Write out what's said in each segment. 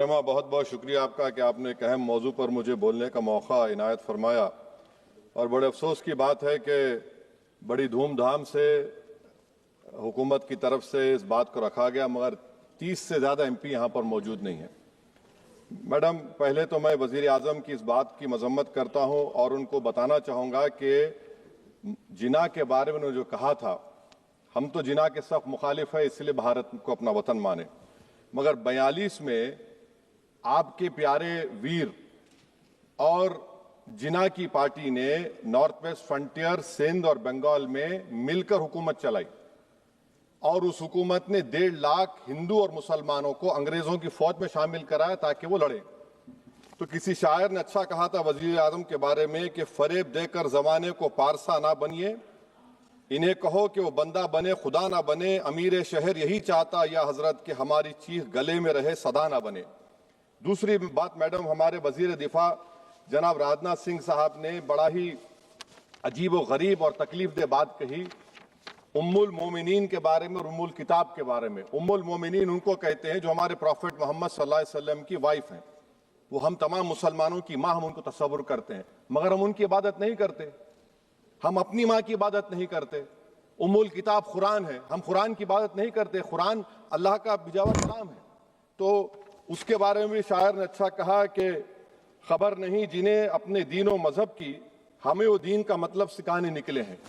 बहुत बहुत शुक्रिया आपका कि आपने एक अहम मौजू पर मुझे बोलने का मौका इनायत फरमाया। और बड़े अफसोस की बात है कि बड़ी धूमधाम से हुकूमत की तरफ से इस बात को रखा गया, मगर 30 से ज़्यादा MP यहाँ पर मौजूद नहीं है। मैडम, पहले तो मैं वज़ीर आज़म की इस बात की मजम्मत करता हूँ और उनको बताना चाहूँगा कि जिना के बारे में उन्होंने जो कहा था, हम तो जिना के सख्त मुखालिफ है, इसलिए भारत को अपना वतन माने, मगर 42 में आपके प्यारे वीर और जिना की पार्टी ने नॉर्थ वेस्ट फ्रंटियर, सिंध और बंगाल में मिलकर हुकूमत चलाई और उस हुकूमत ने 1.5 लाख हिंदू और मुसलमानों को अंग्रेजों की फौज में शामिल कराया ताकि वो लड़े। तो किसी शायर ने अच्छा कहा था वजीर आजम के बारे में कि फरेब देकर जमाने को पारसा ना बनिए, इन्हें कहो कि वो बंदा बने खुदा ना बने, अमीर शहर यही चाहता या हजरत कि हमारी चीख गले में रहे सदा ना बने। दूसरी बात मैडम, हमारे वजीर दिफा जनाब राजनाथ सिंह साहब ने बड़ा ही अजीब व गरीब और तकलीफ दे बात कही उम्मुल मोमिनीन के बारे में और उम्मुल किताब के बारे में। उम्मुल मोमिनीन उनको कहते हैं जो हमारे प्रॉफिट मोहम्मद सल्लल्लाहु अलैहि वसल्लम की वाइफ हैं। वो हम तमाम मुसलमानों की माँ, हम उनको तस्वुर करते हैं, मगर हम उनकी इबादत नहीं करते। हम अपनी माँ की इबादत नहीं करते। उम्मुल किताब कुरान है, हम कुरान की इबादत नहीं करते। कुरान अल्लाह का बिजावा कलाम है। तो उसके बारे में भी शायर ने अच्छा कहा कि खबर नहीं जिन्हें अपने दीन और मजहब की, हमें वो दीन का मतलब सिखाने निकले हैं।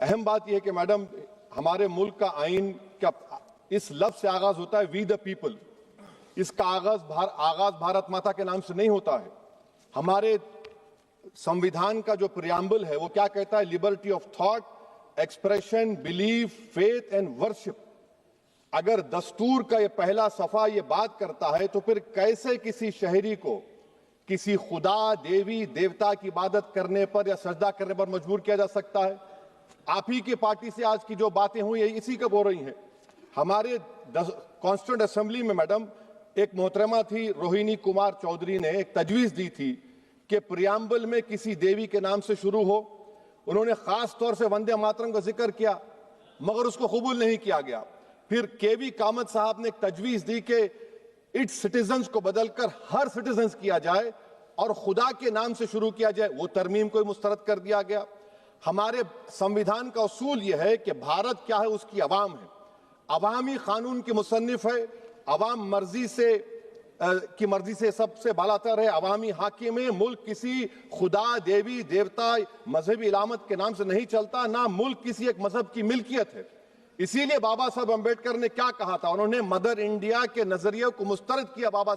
अहम बात यह है कि मैडम, हमारे मुल्क का आइन का इस लफ्ज से आगाज होता है वी द पीपल। इसका आगाज भारत माता के नाम से नहीं होता है। हमारे संविधान का जो प्रियम्बल है वो क्या कहता है? Liberty of thought, expression, belief, faith and worship. अगर दस्तूर का ये पहला सफा ये बात करता है तो फिर कैसे किसी शहरी को किसी खुदा, देवी, देवता की इबादत करने पर या सजदा करने पर मजबूर किया जा सकता है? आप ही की पार्टी से आज की जो बातें हुई है इसी कब हो रही हैं। हमारे कॉन्स्टिट्यूंट असेंबली में मैडम एक मोहतरमा थी रोहिणी कुमार चौधरी ने एक तजवीज दी थी कि प्रियम्बल में किसी देवी के नाम से शुरू हो। उन्होंने खास तौर से वंदे मातरम का जिक्र किया, मगर उसको कबूल नहीं किया गया। फिर KV कामत साहब ने एक तजवीज दी कि इट्स सिटीजन्स को बदलकर हर सिटीजन्स किया जाए और खुदा के नाम से शुरू किया जाए, वो तरमीम को मुस्तरद कर दिया गया। हमारे संविधान का उसूल यह है कि भारत क्या है, उसकी अवाम है, अवामी कानून की मुसन्निफ है, अवाम की मर्जी से सबसे बालातर है, अवामी हाकिम है। मुल्क किसी खुदा, देवी, देवता, मजहबी इलामत के नाम से नहीं चलता, ना मुल्क किसी एक मजहब की मिल्कियत है। इसीलिए बाबा साहब अम्बेडकर ने क्या कहा था? उन्होंने मदर इंडिया के नजरिए को मुस्तरद किया। बाबा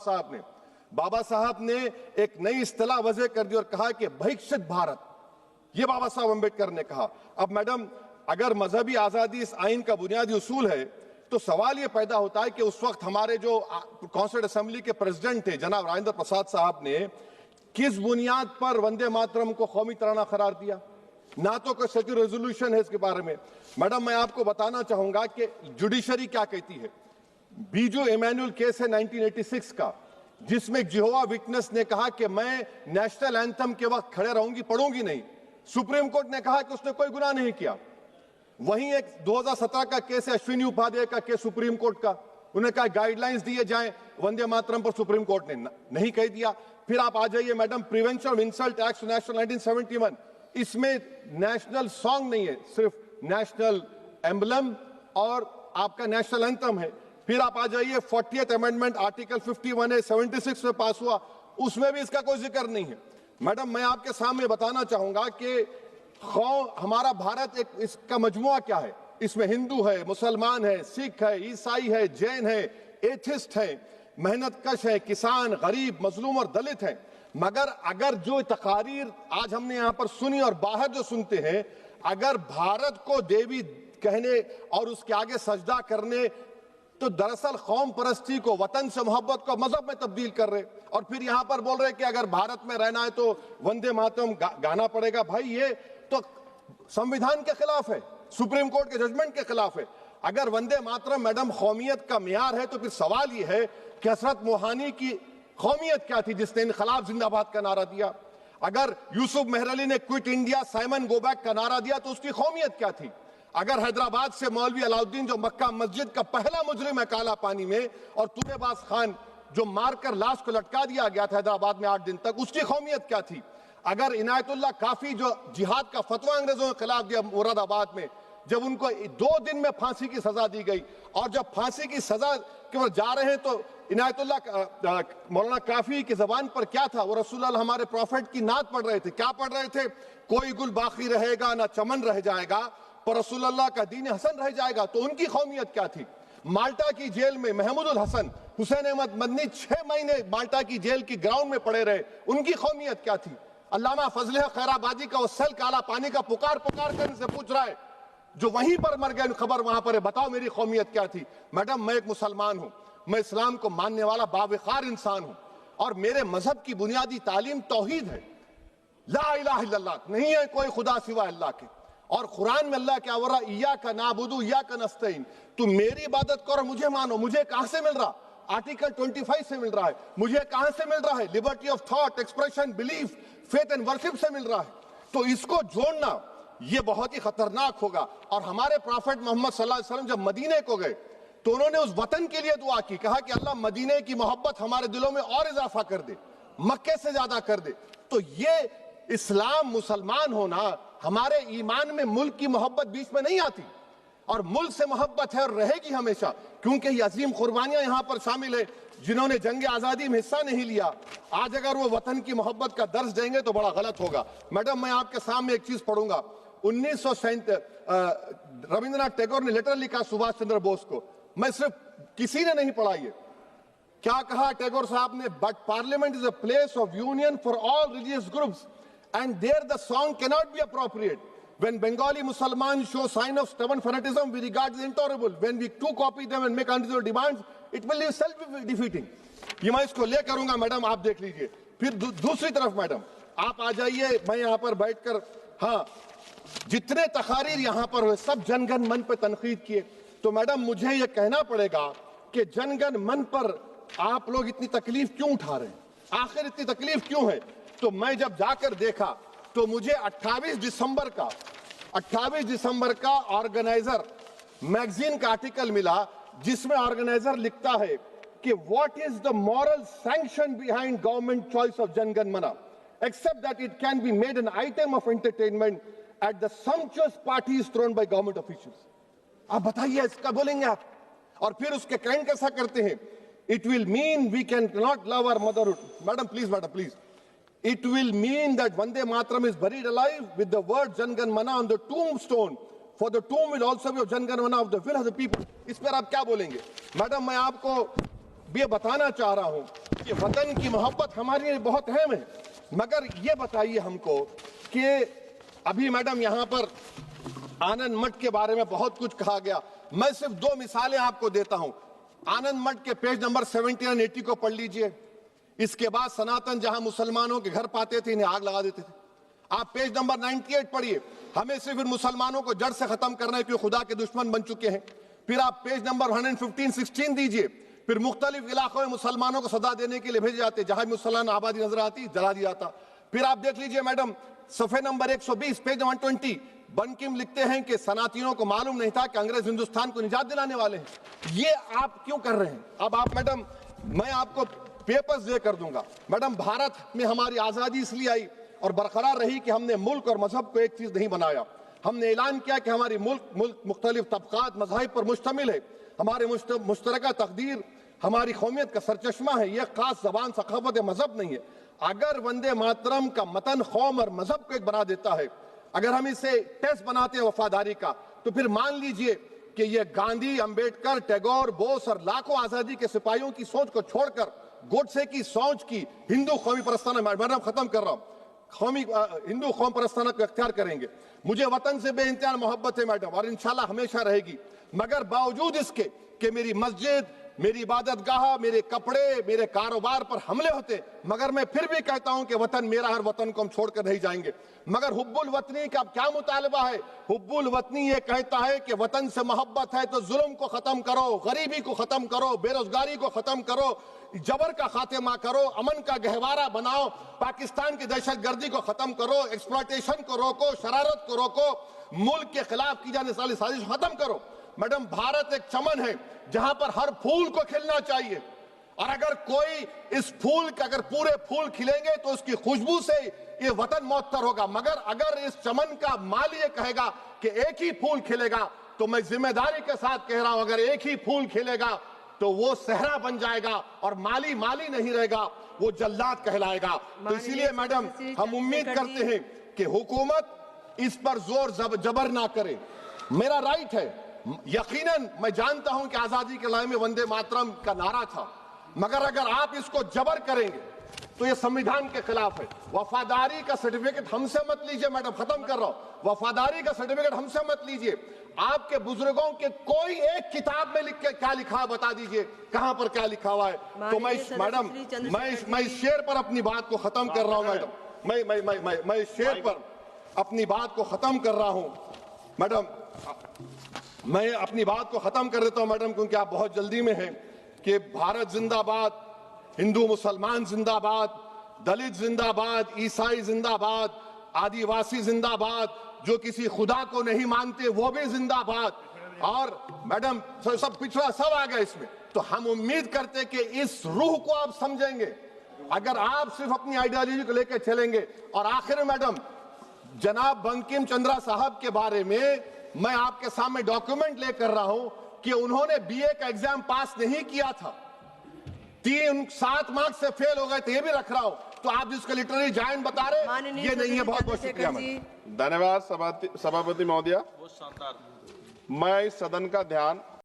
साहब ने एक नई इस्तिलाह वजह कर दी और कहा कि भैक्षित भारत, ये बाबा साहब अम्बेडकर ने कहा। अब मैडम, अगर मजहबी आजादी इस आइन का बुनियादी उसूल है तो सवाल यह पैदा होता है कि उस वक्त हमारे जो कॉन्स्टिट्यूंट असेंबली के प्रेसिडेंट थे जनाब राजेंद्र प्रसाद साहब ने किस बुनियाद पर वंदे मातरम को कौमी तराना करार दिया? ना तो कोई सेक्यूर रेजोल्यूशन है इसके बारे में। मैडम, मैं आपको बताना चाहूंगा कि जुडिशरी क्या कहती है। बीजू इमैनुअल केस है 1986 का, जिसमें जिहोवा विटनेस ने कहा कि मैं नेशनल एंथम के वक्त खड़े रहूंगी, पढ़ूंगी नहीं। सुप्रीम कोर्ट ने कहा कि उसने कोई गुनाह नहीं किया। वहीं एक 2017 का केस है अश्विनी उपाध्याय का केस सुप्रीम कोर्ट का, उन्हें कहा गाइडलाइंस दिए जाएं वंदे मातरम पर, सुप्रीम कोर्ट ने नहीं कह दिया। फिर आप आ जाइए madam, prevention of insult act national 1971, इसमें नेशनल सॉन्ग नहीं है, सिर्फ नेशनल एम्बलम और आपका नेशनल एंथम है। फिर आप आ जाइए 40th अमेंडमेंट आर्टिकल 51 है, 76 में पास हुआ, उसमें भी इसका कोई जिक्र नहीं है। मैडम, मैं आपके सामने बताना चाहूंगा कि हमारा भारत एक इसका मजमुआ क्या है। इसमें हिंदू है, मुसलमान है, सिख है, ईसाई है, जैन है, एथिस्ट है, मेहनत कश है, किसान, गरीब, मजलूम और दलित है। मगर अगर जो तकारीर आज हमने यहां पर सुनी और बाहर जो सुनते हैं, अगर भारत को देवी कहने और उसके आगे सजदा करने, तो दरअसल कौम परस्ती को, वतन से मोहब्बत को मजहब में तब्दील कर रहे और फिर यहां पर बोल रहे कि अगर भारत में रहना है तो वंदे मातरम गाना पड़ेगा। भाई, ये तो संविधान के खिलाफ है, सुप्रीम कोर्ट के जजमेंट के खिलाफ है। अगर वंदे मातरम मैडम कौमियत का मियार है तो फिर सवाल यह है कि हजरत मोहानी की कौमियत क्या थी जिसने इनकलाब जिंदाबाद का नारा दिया? अगर यूसुफ मेहरली ने quit India, Simon go back का नारा दिया तो उसकी कौमियत क्या थी? अगर हैदराबाद से मौलवी अलाउद्दीन जो मक्का मस्जिद का पहला मुजरिम है काला पानी में, और तुरेबाज खान जो मारकर लाश को लटका दिया गया था हैदराबाद में 8 दिन तक, उसकी कौमियत क्या थी? अगर इनायतुल्लाह काफी जो जिहाद का फतवा अंग्रेजों के खिलाफ दिया मुरादाबाद में, जब उनको 2 दिन में फांसी की सजा दी गई, और जब फांसी की सजा के ओर जा रहे हैं तो इनायतुल्लाह मौलाना काफी की जबान पर क्या था? वो रसूलुल्लाह हमारे प्रॉफिट की नात पढ़ रहे थे। क्या पढ़ रहे थे? कोई गुल बाकी रहेगा ना चमन रह जाएगा, पर रसूलुल्लाह का दीन हसन रह जाएगा। तो उनकी कौमियत क्या थी? माल्टा की जेल में महमूदुल हसन, हुसैन अहमद मदनी 6 महीने माल्टा की जेल की ग्राउंड में पड़े रहे, उनकी कौमियत क्या थी? अल्लामा फजल खैराबादी का वो सेल काला पानी का पुकार पुकार कर इनसे पूछ रहा है, जो वहीं पर मर गए, खबर वहां पर है, बताओ मेरी कौमियत क्या थी? मैडम, मैं एक मुसलमान हूं, मैं इस्लाम को मानने वाला बावकार इंसान हूं, और मेरे मजहब की बुनियादी तालीम तौहीद है, ला इलाहा इल्लल्लाह, नहीं है कोई खुदा सिवा अल्लाह के। और कुरान में अल्लाह क्या बोल रहा? इय्याका नाबुदु इय्याका नस्तईन, तुम मेरी इबादत करो, मुझे मानो। मुझे कहां से मिल रहा? आर्टिकल 25 से मिल रहा है। मुझे कहां से मिल रहा है? Liberty of thought, expression, belief, faith and worship से मिल रहा है। तो इसको जोड़ना ये बहुत ही खतरनाक होगा। और हमारे प्रॉफेट मोहम्मद सल्लल्लाहु अलैहि वसल्लम जब मदीने को गए तो उन्होंने उस वतन के लिए दुआ की, कहा कि अल्लाह मदीने की मोहब्बत हमारे दिलों में और इजाफा कर दे, मक्के से ज्यादा कर दे। तो ये इस्लाम, मुसलमान होना, हमारे ईमान में मुल्क की मोहब्बत बीच में नहीं आती, और मुल्क से मोहब्बत है और रहेगी हमेशा, क्योंकि ये अजीम कुर्बानियां यहां पर शामिल है जिन्होंने जंग आजादी में हिस्सा नहीं लिया। आज अगर वो वतन की मोहब्बत का दर्ज देंगे तो बड़ा गलत होगा। मैडम, मैं आपके सामने एक चीज पढ़ूंगा। 1937 रविंद्रनाथ टैगोर ने लेटर लिखा सुभाष चंद्र बोस को। मैं सिर्फ, किसी ने नहीं पढ़ा ये। क्या कहा टैगोर साहब ने? But parliament is a place of union for all religious groups and there the song cannot be appropriate. When Bengali Muslims show sign of stubborn fanatism, we regard it intolerable. When we too copy them and make unreasonable demands, it will be self-defeating. ये मैं इसको ले करूंगा madam, आप देख लीजिए। फिर दूसरी तरफ मैडम आप आ जाइए, मैं यहाँ पर बैठकर, हाँ, जितने तकारीर यहाँ पर हुए सब जनगण मन पर तनकीद किए। तो मैडम मुझे ये कहना पड़ेगा कि जनगण मन पर आप लोग इतनी तकलीफ क्यों उठा रहे हैं? आखिर इतनी तकलीफ क्यों है? तो मैं जब जाकर देखा तो मुझे 28 दिसंबर का ऑर्गेनाइजर मैगजीन का आर्टिकल मिला, जिसमें ऑर्गेनाइजर लिखता है कि what is the moral sanction behind government choice of Jana Gana Mana, except that it can be made an item of entertainment at the sumptuous parties thrown by government officials. आप बताइए, इसका बोलेंगे आप? और फिर उसके काइंड कैसा करते हैं? It will mean we can not love our motherhood. Madam please, it will mean that Vande Mataram is buried alive with the word Jan Gan Mana on the tombstone, for the tomb will also be of Jan Gan Mana of the will of the people. इस पर आप क्या बोलेंगे? Madam, मैं आपको ये बताना चाह रहा हूं कि वतन की मोहब्बत हमारे लिए बहुत अहम है, मगर ये बताइए हमको कि अभी मैडम यहां पर आनंद मठ के बारे में बहुत कुछ कहा गया। मैं सिर्फ 2 मिसालें आपको देता हूं। आनंद मठ के पेज नंबर 70 और 80 को पढ़ लीजिए। इसके बाद सनातन जहां मुसलमानों के घर पाते थे, इन्हें आग लगा देते थे। आप पेज नंबर 98 पढ़िए। हमें सिर्फ इन मुसलमानों को जड़ से खत्म करना है, क्योंकि खुदा के दुश्मन बन चुके हैं। फिर आप पेज नंबर 115-16 दीजिए। फिर मुख्तलिफ इलाकों में मुसलमानों को सदा देने के लिए भेजे जाते, जहां मुसलमान आबादी नजर आती जला दिया जाता। फिर आप देख लीजिए मैडम, सफे नंबर 120 पेज 120, बंकिम लिखते हैं कि सनातियों को मालूम नहीं था कि अंग्रेज हिंदुस्तान को निजात दिलाने वाले हैं। ये आप क्यों कर रहे हैं? अब आप मैडम, मैं आपको पेपर्स दे कर दूंगा। मैडम, भारत में हमारी आजादी इसलिए आई और बरकरार रही कि हमने मुल्क और मजहब को एक चीज नहीं बनाया। हमने ऐलान किया कि हमारी मुल्क मुख्तलिफ तबकात मज़ाहिब पर मुश्तमिल है। हमारे मुश्तरका तकदीर हमारी कौमियत का सरचश्मा है। यह खास जबान, सखावत, मजहब नहीं है। अगर वंदे मातरम का मतन कौम और मजहब को एक बना देता है, अगर हम इसे टेस्ट बनाते हैं वफादारी का, तो फिर मान लीजिए कि यह गांधी, अंबेडकर, टैगोर, बोस और लाखों आजादी के सिपाहियों की सोच को छोड़कर गोडसे की सोच की हिंदू कौमी परस्ताना, मैडम खत्म कर रहा हूं, हिंदू कौम परस्ताना को अख्तियार करेंगे। मुझे वतन से बेइंतहा मोहब्बत है मैडम, और इंशाल्लाह हमेशा रहेगी। मगर बावजूद इसके कि मेरी मस्जिद, मेरी इबादत गाह, मेरे कपड़े, मेरे कारोबार पर हमले होते, मगर मैं फिर भी कहता हूं कि वतन मेरा, हर वतन को हम छोड़कर नहीं जाएंगे। मगर हुब्बुल वतनी का क्या मुतालबा है? हुब्बुल वतनी ये कहता है कि वतन से मोहब्बत है तो जुल्म को खत्म करो, गरीबी को खत्म करो, बेरोजगारी को खत्म करो, जबर का खात्मा करो, अमन का गहवारा बनाओ, पाकिस्तान की दहशतगर्दी को खत्म करो, एक्सप्लॉयटेशन को रोको, शरारत को रोको, मुल्क के खिलाफ की जाने वाली साजिश खत्म करो। मैडम, भारत एक चमन है जहां पर हर फूल को खिलना चाहिए, और अगर कोई इस फूल का अगर पूरे फूल खिलेंगे तो उसकी खुशबू से ये वतन मुअत्तर होगा, मगर अगर इस चमन का माली ये कहेगा कि एक ही फूल खिलेगा, तो मैं जिम्मेदारी के साथ कह रहा हूं, अगर एक ही फूल खिलेगा तो वो सहरा बन जाएगा और माली माली नहीं रहेगा, वो जल्लाद कहलाएगा। तो इसीलिए मैडम हम उम्मीद करते हैं कि हुकूमत इस पर जोर जबर ना करे। मेरा राइट है, यकीनन मैं जानता हूं कि आजादी के लड़ाई में वंदे मातरम का नारा था, मगर अगर आप इसको जबर करेंगे तो ये संविधान के खिलाफ है। वफादारी का सर्टिफिकेट हमसे मत लीजिए मैडम, खत्म कर रहा हूं, वफादारी का सर्टिफिकेट हमसे मत लीजिए। आपके बुजुर्गों के कोई एक किताब में लिख के क्या लिखा है बता दीजिए, कहां पर क्या लिखा हुआ है। तो मैं मैडम मैं इस शेर पर अपनी बात को खत्म कर रहा हूं मैडम, मैं इस शेर पर अपनी बात को खत्म कर रहा हूं मैडम, मैं अपनी बात को खत्म कर देता हूं मैडम, क्योंकि आप बहुत जल्दी में हैं। कि भारत जिंदाबाद, हिंदू मुसलमान जिंदाबाद, दलित जिंदाबाद, ईसाई जिंदाबाद, आदिवासी जिंदाबाद, जो किसी खुदा को नहीं मानते वो भी जिंदाबाद, और मैडम सब पिछड़ा सब आ गया इसमें। तो हम उम्मीद करते कि इस रूह को आप समझेंगे, अगर आप सिर्फ अपनी आइडियोलॉजी को लेकर चलेंगे। और आखिर में मैडम, जनाब बंकिम चंद्रा साहब के बारे में मैं आपके सामने डॉक्यूमेंट लेकर रहा हूं कि उन्होंने बीए का एग्जाम पास नहीं किया था, 7 मार्क्स से फेल हो गए थे, ये भी रख रहा हूं। तो आप जिसको लिटरेरी जायंट बता रहे ये नहीं है। बहुत बहुत शुक्रिया। धन्यवाद सभापति महोदया। मैं इस सदन का ध्यान